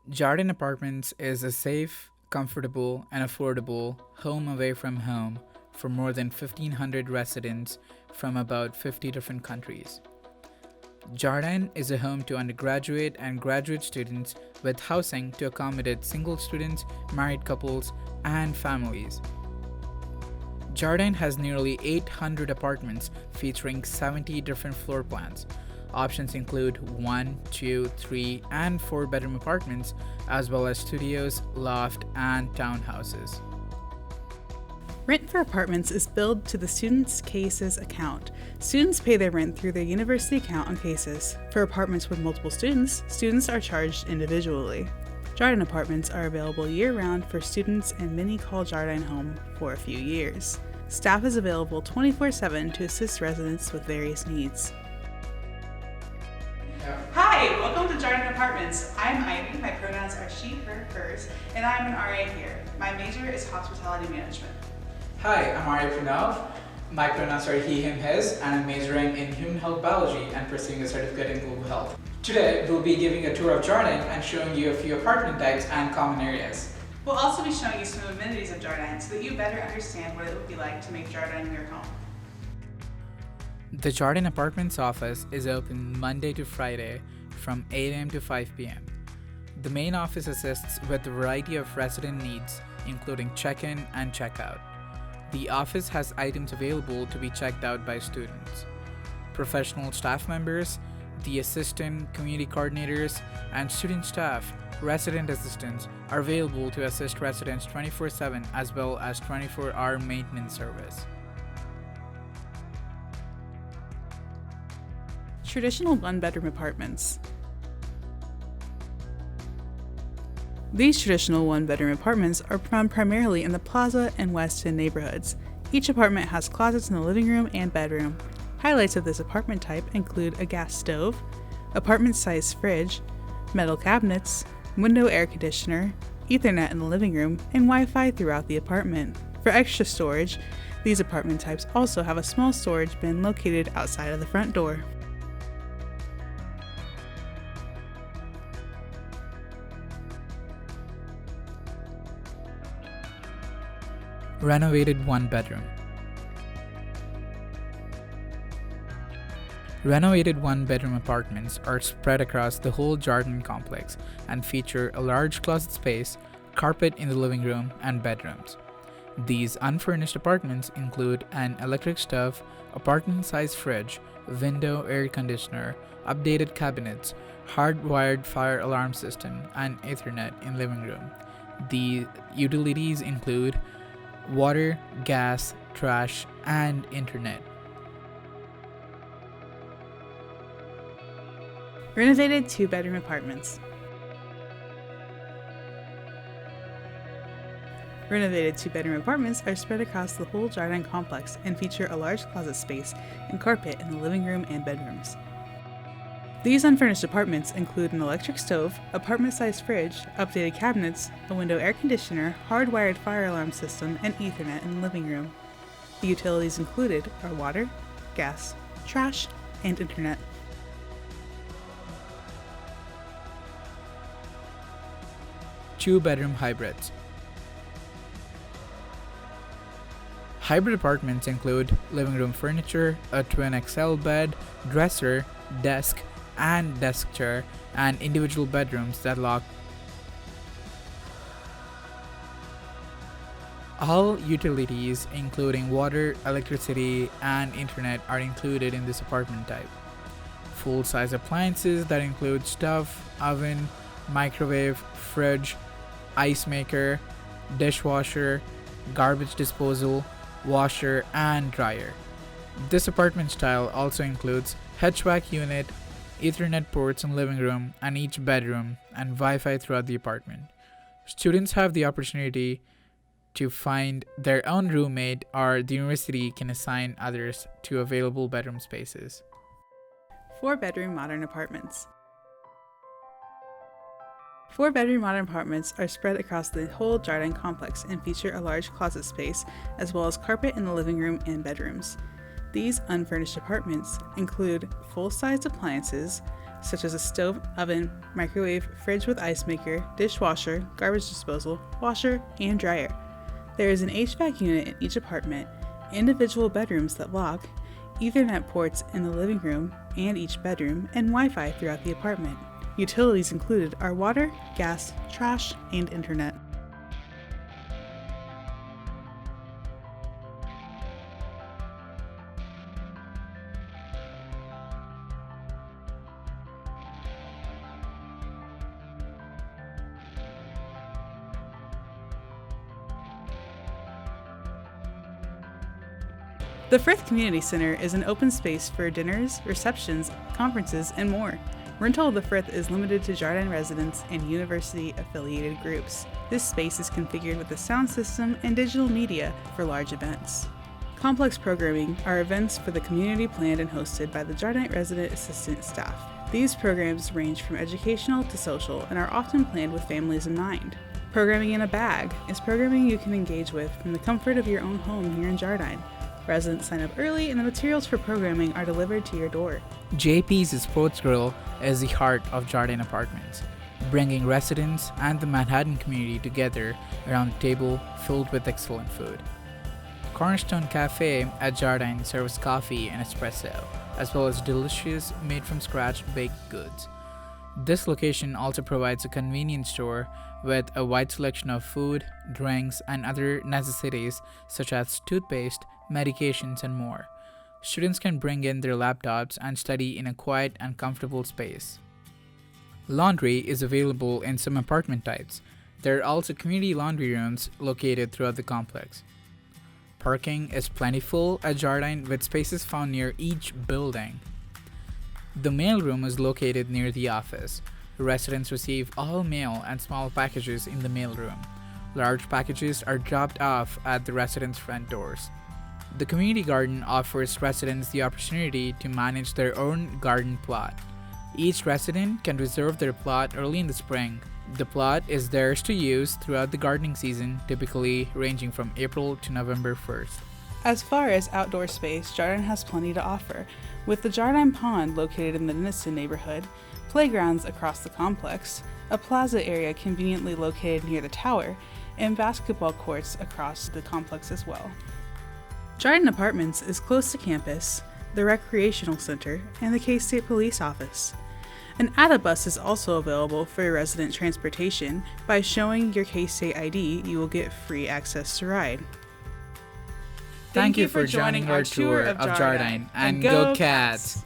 Jardine Apartments is a safe, comfortable, and affordable home away from home for more than 1,500 residents from about 50 different countries. Jardine is a home to undergraduate and graduate students with housing to accommodate single students, married couples, and families. Jardine has nearly 800 apartments featuring 70 different floor plans. Options include 1, 2, 3, and 4 bedroom apartments, as well as studios, loft, and townhouses. Rent for apartments is billed to the student's cases account. Students pay their rent through their university account on cases. For apartments with multiple students, students are charged individually. Jardine Apartments are available year-round for students and many call Jardine home for a few years. Staff is available 24/7 to assist residents with various needs. Hi, welcome to Jardine Apartments. I'm Ivy, my pronouns are she, her, hers, and I'm an RA here. My major is hospitality management. Hi, I'm Arya Pranav. My pronouns are he, him, his, and I'm majoring in human health biology and pursuing a certificate in global health. Today, we'll be giving a tour of Jardine and showing you a few apartment types and common areas. We'll also be showing you some amenities of Jardine so that you better understand what it would be like to make Jardine your home. The Jardine Apartments office is open Monday to Friday from 8 a.m. to 5 p.m. The main office assists with a variety of resident needs, including check-in and check-out. The office has items available to be checked out by students. Professional staff members, the assistant, community coordinators, and student staff, resident assistants, are available to assist residents 24/7 as well as 24-hour maintenance service. Traditional one-bedroom apartments. These traditional one-bedroom apartments are found primarily in the Plaza and West End neighborhoods. Each apartment has closets in the living room and bedroom. Highlights of this apartment type include a gas stove, apartment-sized fridge, metal cabinets, window air conditioner, Ethernet in the living room, and Wi-Fi throughout the apartment. For extra storage, these apartment types also have a small storage bin located outside of the front door. Renovated One-Bedroom. Renovated one-bedroom apartments are spread across the whole Jardine complex and feature a large closet space, carpet in the living room, and bedrooms. These unfurnished apartments include an electric stove, apartment-sized fridge, window air conditioner, updated cabinets, hardwired fire alarm system, and Ethernet in living room. The utilities include water, gas, trash, and internet. Renovated two-bedroom apartments. Renovated two-bedroom apartments are spread across the whole Jardine complex and feature a large closet space and carpet in the living room and bedrooms. These unfurnished apartments include an electric stove, apartment-sized fridge, updated cabinets, a window air conditioner, hardwired fire alarm system, and Ethernet in the living room. The utilities included are water, gas, trash, and internet. Two-bedroom hybrids. Hybrid apartments include living room furniture, a twin XL bed, dresser, desk, and desk chair, and individual bedrooms that lock. All utilities, including water, electricity, and internet, are included in this apartment type. Full-size appliances that include stove, oven, microwave, fridge, ice maker, dishwasher, garbage disposal, washer, and dryer. This apartment style also includes HVAC unit, Ethernet ports in living room and each bedroom, and Wi-Fi throughout the apartment. Students have the opportunity to find their own roommate, or the university can assign others to available bedroom spaces. Four-bedroom modern apartments. Four-bedroom modern apartments are spread across the whole Jardine complex and feature a large closet space, as well as carpet in the living room and bedrooms. These unfurnished apartments include full-size appliances, such as a stove, oven, microwave, fridge with ice maker, dishwasher, garbage disposal, washer, and dryer. There is an HVAC unit in each apartment, individual bedrooms that lock, Ethernet ports in the living room and each bedroom, and Wi-Fi throughout the apartment. Utilities included are water, gas, trash, and internet. The Frith Community Center is an open space for dinners, receptions, conferences, and more. Rental of the Frith is limited to Jardine residents and university-affiliated groups. This space is configured with a sound system and digital media for large events. Complex programming are events for the community planned and hosted by the Jardine resident assistant staff. These programs range from educational to social and are often planned with families in mind. Programming in a bag is programming you can engage with from the comfort of your own home here in Jardine. Residents sign up early and the materials for programming are delivered to your door. JP's Sports Grill is the heart of Jardine Apartments, bringing residents and the Manhattan community together around a table filled with excellent food. Cornerstone Cafe at Jardine serves coffee and espresso, as well as delicious made-from-scratch baked goods. This location also provides a convenience store with a wide selection of food, drinks, and other necessities such as toothpaste, medications, and more. Students can bring in their laptops and study in a quiet and comfortable space. Laundry is available in some apartment types. There are also community laundry rooms located throughout the complex. Parking is plentiful at Jardine with spaces found near each building. The mailroom is located near the office. Residents receive all mail and small packages in the mailroom. Large packages are dropped off at the residents' front doors. The community garden offers residents the opportunity to manage their own garden plot. Each resident can reserve their plot early in the spring. The plot is theirs to use throughout the gardening season, typically ranging from April to November 1st. As far as outdoor space, Jardine has plenty to offer, with the Jardine Pond located in the Denniston neighborhood, playgrounds across the complex, a plaza area conveniently located near the tower, and basketball courts across the complex as well. Jardine Apartments is close to campus, the recreational center, and the K-State Police Office. An ATA bus is also available for resident transportation. By showing your K-State ID, you will get free access to ride. Thank you for joining our tour of Jardine, and go Cats!